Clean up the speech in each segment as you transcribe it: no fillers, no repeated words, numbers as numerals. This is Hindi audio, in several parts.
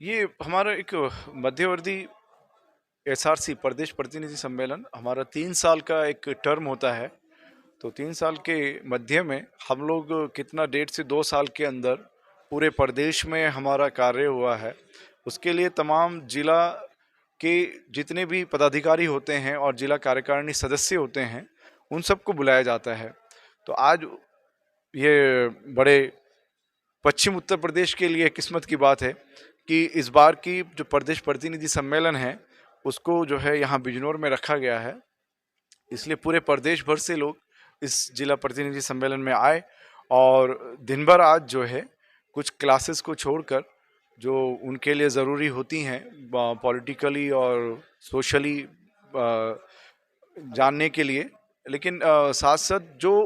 ये हमारा एक मध्यवर्ती एसआरसी प्रदेश प्रतिनिधि सम्मेलन हमारा 3 साल का एक टर्म होता है। तो 3 साल के मध्य में हम लोग कितना 1.5 से 2 साल के अंदर पूरे प्रदेश में हमारा कार्य हुआ है। उसके लिए तमाम जिला के जितने भी पदाधिकारी होते हैं और जिला कार्यकारिणी सदस्य होते हैं उन सबको बुलाया जाता है। तो आज ये बड़े पश्चिम उत्तर प्रदेश के लिए किस्मत की बात है कि इस बार की जो प्रदेश प्रतिनिधि सम्मेलन है उसको जो है यहाँ बिजनौर में रखा गया है। इसलिए पूरे प्रदेश भर से लोग इस जिला प्रतिनिधि सम्मेलन में आए और दिन भर आज जो है कुछ क्लासेस को छोड़कर जो उनके लिए ज़रूरी होती हैं पॉलिटिकली और सोशली जानने के लिए, लेकिन साथ साथ जो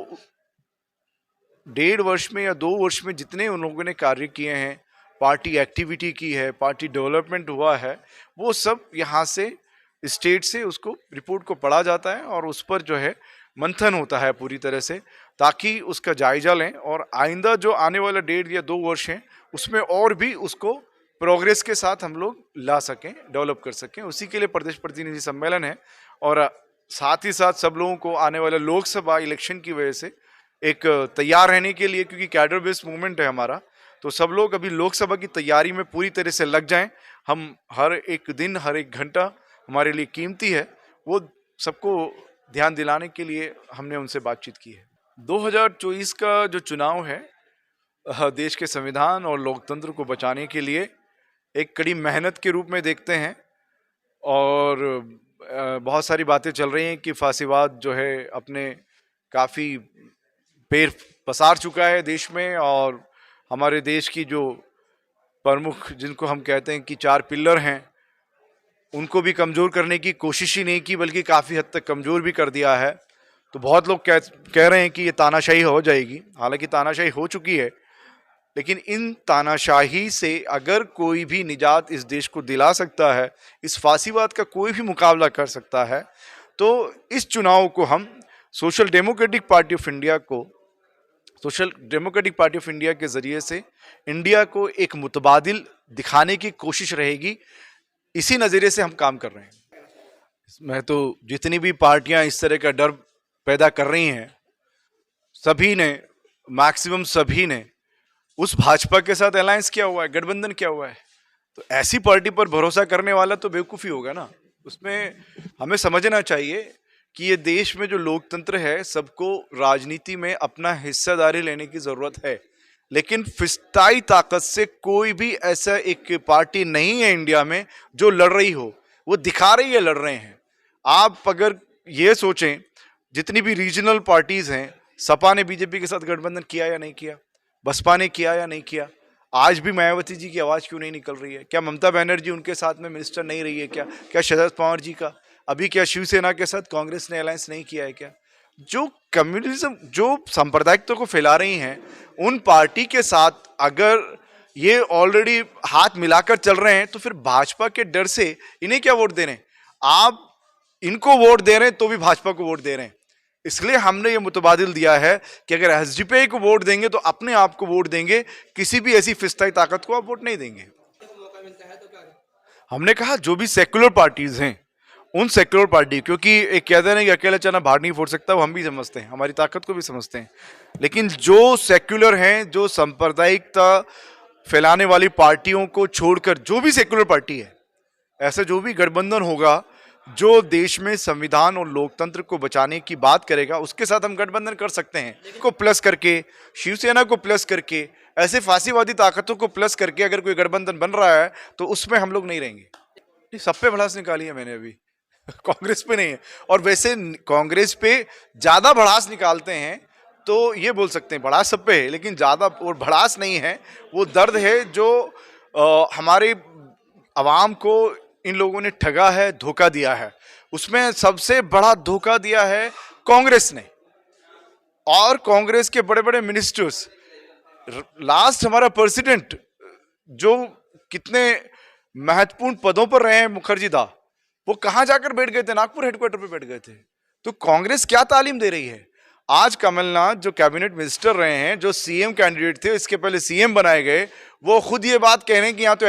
1.5 वर्ष में या 2 वर्ष में जितने उन लोगों ने कार्य किए हैं, पार्टी एक्टिविटी की है, पार्टी डेवलपमेंट हुआ है, वो सब यहाँ से स्टेट से उसको रिपोर्ट को पढ़ा जाता है और उस पर जो है मंथन होता है पूरी तरह से, ताकि उसका जायजा लें और आइंदा जो आने वाला 1.5 या 2 वर्ष हैं उसमें और भी उसको प्रोग्रेस के साथ हम लोग ला सकें, डेवलप कर सकें। उसी के लिए प्रदेश प्रतिनिधि सम्मेलन है। और साथ ही साथ सब लोगों को आने वाले लोकसभा इलेक्शन की वजह से एक तैयार रहने के लिए, क्योंकि कैडर बेस्ड मूवमेंट है हमारा, तो सब लोग अभी लोकसभा की तैयारी में पूरी तरह से लग जाएं। हम हर एक दिन, हर एक घंटा हमारे लिए कीमती है, वो सबको ध्यान दिलाने के लिए हमने उनसे बातचीत की है। 2024 का जो चुनाव है देश के संविधान और लोकतंत्र को बचाने के लिए एक कड़ी मेहनत के रूप में देखते हैं। और बहुत सारी बातें चल रही हैं कि फासीवाद जो है अपने काफ़ी पैर पसार चुका है देश में, और हमारे देश की जो प्रमुख, जिनको हम कहते हैं कि 4 पिल्लर हैं, उनको भी कमज़ोर करने की कोशिश ही नहीं की, बल्कि काफ़ी हद तक कमज़ोर भी कर दिया है। तो बहुत लोग कह रहे हैं कि ये तानाशाही हो जाएगी, हालांकि तानाशाही हो चुकी है, लेकिन इन तानाशाही से अगर कोई भी निजात इस देश को दिला सकता है, इस फासीवाद का कोई भी मुकाबला कर सकता है, तो इस चुनाव को हम social democratic party of India के ज़रिए से इंडिया को एक मुतबादिल दिखाने की कोशिश रहेगी। इसी नज़रिए से हम काम कर रहे हैं। इसमें तो जितनी भी पार्टियां इस तरह का डर पैदा कर रही हैं, सभी ने, मैक्सिमम सभी ने उस भाजपा के साथ अलायंस किया हुआ है, गठबंधन किया हुआ है। तो ऐसी पार्टी पर भरोसा करने वाला तो बेवकूफ़ी होगा ना। उसमें हमें समझना चाहिए कि ये देश में जो लोकतंत्र है, सबको राजनीति में अपना हिस्सेदारी लेने की ज़रूरत है, लेकिन फिस्ताई ताकत से कोई भी ऐसा एक पार्टी नहीं है इंडिया में जो लड़ रही हो। वो दिखा रही है लड़ रहे हैं। आप अगर ये सोचें, जितनी भी रीजनल पार्टीज़ हैं, सपा ने बीजेपी के साथ गठबंधन किया या नहीं किया, बसपा ने किया या नहीं किया, आज भी मायावती जी की आवाज़ क्यों नहीं निकल रही है? क्या ममता बनर्जी उनके साथ में मिनिस्टर नहीं रही है? क्या शरद पवार जी का अभी, क्या शिवसेना के साथ कांग्रेस ने अलायंस नहीं किया है क्या? जो कम्युनिज्म, जो सांप्रदायिकता को फैला रही हैं, उन पार्टी के साथ अगर ये ऑलरेडी हाथ मिलाकर चल रहे हैं, तो फिर भाजपा के डर से इन्हें क्या वोट दे रहे हैं? आप इनको वोट दे रहे हैं तो भी भाजपा को वोट दे रहे हैं। इसलिए हमने ये मुतबादिल दिया है कि अगर एसडीपीआई को वोट देंगे तो अपने आप को वोट देंगे, किसी भी ऐसी फिस्ताई ताकत को आप वोट नहीं देंगे। हमने कहा जो भी सेक्युलर पार्टीज हैं, उन सेक्युलर पार्टी, क्योंकि एक कहते हैं कि अकेला चना भार नहीं फोड़ सकता, वो हम भी समझते हैं, हमारी ताकत को भी समझते हैं, लेकिन जो सेक्युलर हैं, जो सांप्रदायिकता फैलाने वाली पार्टियों को छोड़कर जो भी सेक्युलर पार्टी है, ऐसा जो भी गठबंधन होगा जो देश में संविधान और लोकतंत्र को बचाने की बात करेगा, उसके साथ हम गठबंधन कर सकते हैं। को प्लस करके, शिवसेना को प्लस करके, ऐसे फासीवादी ताकतों को प्लस करके अगर कोई गठबंधन बन रहा है तो उसमें हम लोग नहीं रहेंगे। सब पे भड़ास निकाली है मैंने अभी कांग्रेस पे नहीं है। और वैसे कांग्रेस पे ज्यादा भड़ास निकालते हैं तो ये बोल सकते हैं भड़ास सब पे है, लेकिन ज्यादा और भड़ास नहीं है, वो दर्द है जो हमारे अवाम को इन लोगों ने ठगा है, धोखा दिया है। उसमें सबसे बड़ा धोखा दिया है कांग्रेस ने, और कांग्रेस के बड़े बड़े मिनिस्टर्स। लास्ट हमारा प्रेसिडेंट जो कितने महत्वपूर्ण पदों पर रहे हैं, मुखर्जी दा, वो कहां जाकर बैठ गए थे? नागपुर हेडक्वार्टर पे बैठ गए थे। तो कांग्रेस क्या तालीम दे रही है? आज कमलनाथ जो कैबिनेट मिनिस्टर रहे हैं, जो सीएम कैंडिडेट थे, इसके पहले सीएम बनाए गए, वो खुद ये बात कह रहे हैं कि यहाँ तो